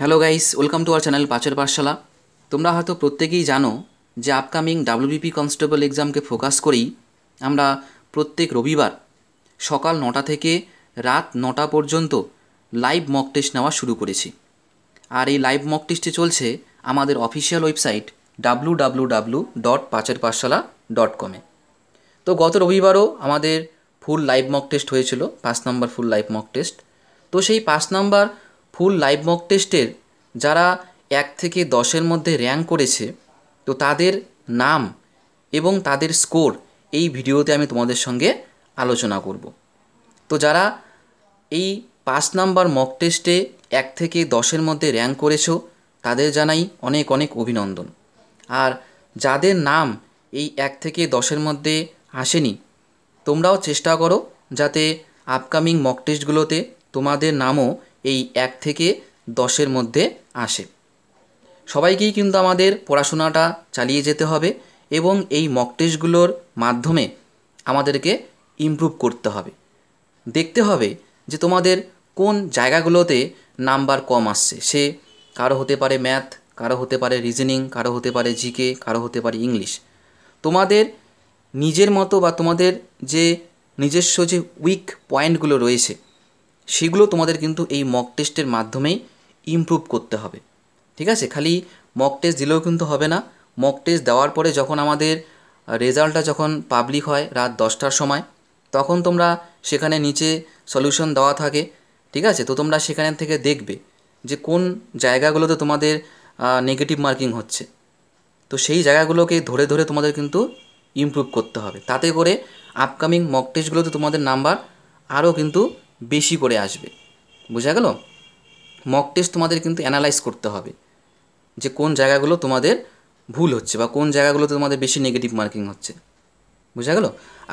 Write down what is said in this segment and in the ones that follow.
Hello guys, welcome to our channel পাঁচের পাঠশালা। তোমরা হয়তো প্রত্যেকেই জানো যে আপকামিং ডাব্লিউবিপি কনস্টেবল এক্সামকে ফোকাস করেই আমরা প্রত্যেক রবিবার সকাল 9টা থেকে রাত 9টা পর্যন্ত লাইভ মক টেস্ট নেওয়া শুরু করেছি। আর এই লাইভ মক টেস্টে চলছে আমাদের অফিসিয়াল ওয়েবসাইট www.pacherpathshala.com। তো গত রবিবারও আমাদের ফুল লাইভ মক টেস্ট হয়েছিল, 5 নম্বর ফুল লাইভ মক টেস্ট। তো সেই 5 নম্বর ফুল লাইভ মক টেস্টের যারা 1 থেকে 10-এর মধ্যে র্যাঙ্ক করেছে, তো তাদের নাম এবং তাদের স্কোর এই ভিডিওতে আমি তোমাদের সঙ্গে আলোচনা করব। তো যারা এই 5 নম্বর মক টেস্টে 1 থেকে 10-এর মধ্যে র্যাঙ্ক করেছো তাদের জানাই অনেক অনেক অভিনন্দন। আর যাদের নাম এই 1 থেকে 10-এর মধ্যে আসেনি, তোমরাও চেষ্টা করো যাতে আপকামিং মক টেস্টগুলোতে তোমাদের নামও এই 1 থেকে 10-এর মধ্যে আসে। সবাইকেই কিন্তু আমাদের পড়াশোনাটা চালিয়ে যেতে হবে এবং এই মক টেস্টগুলোর মাধ্যমে আমাদেরকে ইমপ্রুভ করতে হবে। দেখতে হবে যে তোমাদের কোন জায়গাগুলোতে নাম্বার কম আসছে। সে কারো হতে পারে ম্যাথ, কারো হতে পারে রিজনিং, কারো হতে পারে জিকে, কারো হতে পারে ইংলিশ। তোমাদের নিজের মতো বা তোমাদের যে নিজস্ব যে উইক পয়েন্টগুলো রয়েছে সেগুলো তোমাদের কিন্তু এই মক টেস্টের মাধ্যমেই ইমপ্রুভ করতে হবে। ঠিক আছে, খালি মক টেস্ট দিলেও কিন্তু হবে না। মক টেস্ট দেওয়ার পরে যখন আমাদের রেজাল্টটা যখন পাবলিক হয় রাত 10টার সময়, তখন তোমরা সেখানে নিচে সলিউশন দেওয়া থাকে। ঠিক আছে, তো তোমরা সেখান থেকে দেখবে যে কোন জায়গাগুলোতে তোমাদের নেগেটিভ মার্কিং হচ্ছে। তো সেই জায়গাগুলোকে ধরে ধরে তোমাদের কিন্তু ইমপ্রুভ করতে হবে। তাতে করে আপকামিং মক টেস্টগুলোতে তোমাদের নাম্বার আরও কিন্তু বেশি করে আসবে। বোঝা গেল? মক টেস্ট তোমাদের কিন্তু অ্যানালাইজ করতে হবে যে কোন জায়গাগুলো তোমাদের ভুল হচ্ছে বা কোন জায়গাগুলোতে তোমাদের বেশি নেগেটিভ মার্কিং হচ্ছে। বোঝা গেল?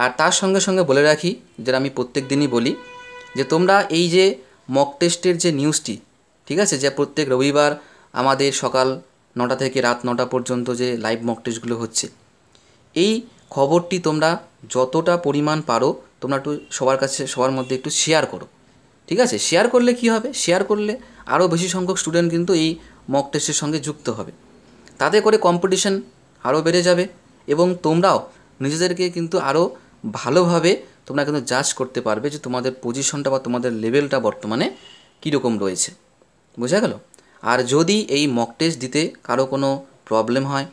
আর তার সঙ্গে সঙ্গে বলে রাখি, যেটা আমি প্রত্যেক দিনই বলি, যে তোমরা এই যে মক টেস্টের যে নিউজটি, ঠিক আছে, যে প্রত্যেক রবিবার আমাদের সকাল 9টা থেকে রাত 9টা পর্যন্ত যে লাইভ মক টেস্টগুলো হচ্ছে, এই খবরটি তোমরা যতটা পরিমাণ পারো তোমরা একটু সবার কাছে, সবার মধ্যে একটু শেয়ার করো। ঠিক আছে, শেয়ার করলে কি হবে, শেয়ার করলে আরও বেশি সংখ্যক স্টুডেন্ট কিন্তু এই মক টেস্টের সঙ্গে যুক্ত হবে। তাতে করে কম্পিটিশন আরও বেড়ে যাবে এবং তোমরাও নিজেদেরকে কিন্তু আরও ভালোভাবে তোমরা কিন্তু জাজ করতে পারবে যে তোমাদের পজিশনটা বা তোমাদের লেভেলটা বর্তমানে কীরকম রয়েছে। বোঝা গেল? আর যদি এই মক টেস্ট দিতে কারো কোনো প্রবলেম হয়,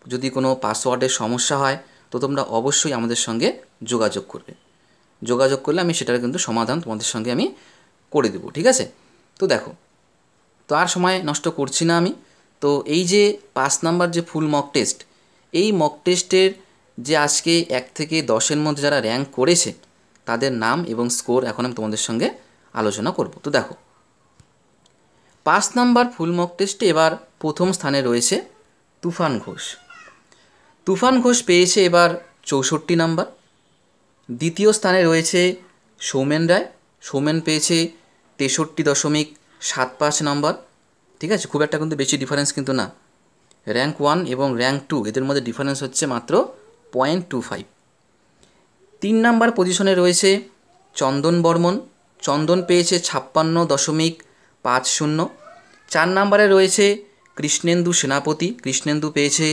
যদি কোনো পাসওয়ার্ডের সমস্যা হয়, তো তোমরা অবশ্যই আমাদের সঙ্গে যোগাযোগ করবে। যোগাযোগ করলে আমি সেটার কিন্তু সমাধান তোমাদের সঙ্গে আমি করে দেবো। ঠিক আছে, তো দেখো, তো আর সময় নষ্ট করছি না আমি। তো এই যে 5 নম্বর যে ফুল মক টেস্ট, এই মক টেস্টের যে আজকে 1 থেকে 10-এর মধ্যে যারা র্যাঙ্ক করেছে তাদের নাম এবং স্কোর এখন আমি তোমাদের সঙ্গে আলোচনা করব। তো দেখো, 5 নম্বর ফুল মক টেস্টে এবার প্রথম স্থানে রয়েছে তুফান ঘোষ। তুফান ঘোষ পেয়েছে এবার 64 নম্বর। দ্বিতীয় স্থানে রয়েছে সৌমেন রায়। সৌমেন পেয়েছে 63.75 নম্বর। ঠিক আছে, খুব একটা কিন্তু বেশি ডিফারেন্স কিন্তু না। র্যাঙ্ক 1 এবং র্যাঙ্ক 2 এদের মধ্যে ডিফারেন্স হচ্ছে মাত্র 0.25। 3 নম্বর পজিশনে রয়েছে চন্দন বর্মন। চন্দন পেয়েছে 56.50। 4 নম্বরে রয়েছে কৃষ্ণেন্দু সেনাপতি। কৃষ্ণেন্দু পেয়েছে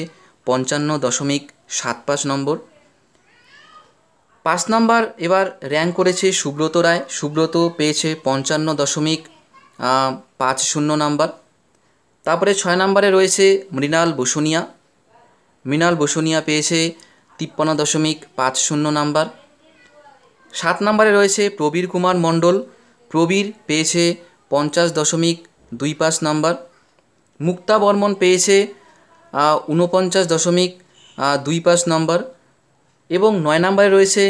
55.75 নম্বর। 5 নম্বর এবার র্যাঙ্ক করেছে সুব্রত রায়। সুব্রত পেয়েছে 55.50 নম্বর। তারপরে 6 নম্বরে রয়েছে মৃণাল বসুনিয়া। মৃণাল বসুনিয়া পেয়েছে 53.50 নম্বর। 7 নম্বরে রয়েছে প্রবীর কুমার মণ্ডল। প্রবীর পেয়েছে 50.25 নম্বর। মুক্তা বর্মন পেয়েছে 49.25 নম্বর। এবং 9 নম্বরে রয়েছে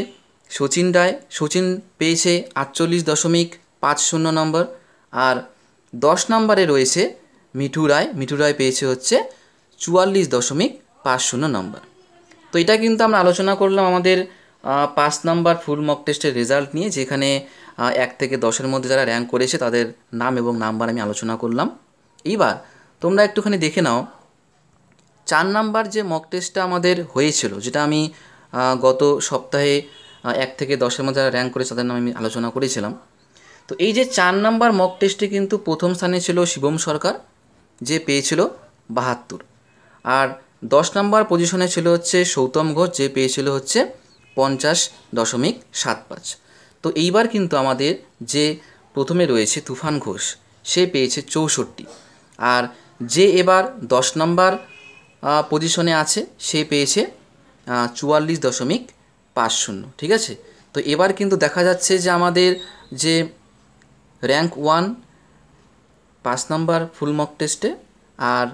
শচীন রায়। শচীন পেয়েছে 48.50 নম্বর। আর 10 নম্বরে রয়েছে মিঠু রায়। মিঠু রায় পেয়েছে হচ্ছে 44.50 নম্বর। তো এটা কিন্তু আমরা আলোচনা করলাম আমাদের 5 নম্বর ফুল মক টেস্টের রেজাল্ট নিয়ে, যেখানে 1 থেকে 10-এর মধ্যে যারা র্যাঙ্ক করেছে তাদের নাম এবং নাম্বার আমি আলোচনা করলাম। এইবার তোমরা একটুখানি দেখে নাও 4 নম্বর যে মক টেস্টটা আমাদের হয়েছিল, যেটা আমি গত সপ্তাহে 1 থেকে 10-এর মধ্যে যারা র্যাঙ্ক করেছে তাদের নাম আমি আলোচনা করেছিলাম। তো এই যে 4 নাম্বার মক টেস্টে কিন্তু প্রথম স্থানে ছিল শিবম সরকার, যে পেয়েছিল 72। আর 10 নাম্বার পজিশনে ছিল হচ্ছে সৌতম ঘোষ, যে পেয়েছিল হচ্ছে 50.75। তো এইবার কিন্তু আমাদের যে প্রথমে রয়েছে তুফান ঘোষ, সে পেয়েছে 64। আর যে এবার 10 নাম্বার পজিশনে আছে সে পেয়েছে 44.50। ঠিক আছে। তো এবার কিন্তু দেখা যাচ্ছে যে আমাদের যে র্যাঙ্ক 1 5 নাম্বার ফুল মক টেস্টে আর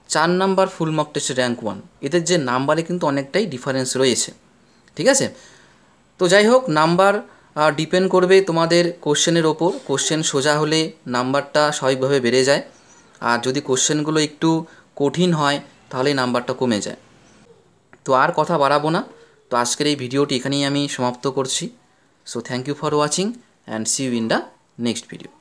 4 নাম্বার ফুল মক টেস্টে র্যাঙ্ক 1, এদের যে নাম্বারে কিন্তু অনেকটাই ডিফারেন্স রয়েছে। ঠিক আছে। তো যাই হোক, নাম্বার ডিপেন্ড করবে তোমাদের কোশ্চেনের ওপর। কোশ্চেন সোজা হলে নাম্বারটা স্বাভাবিকভাবে বেড়ে যায়, আর যদি কোশ্চেনগুলো একটু কঠিন হয় তাহলে নাম্বারটা কমে যায়। তো আর কথা বাড়াবো না, তো আজকের এই ভিডিওটি এখানেই আমি সমাপ্ত করছি। So thank you for watching and see you in the next video.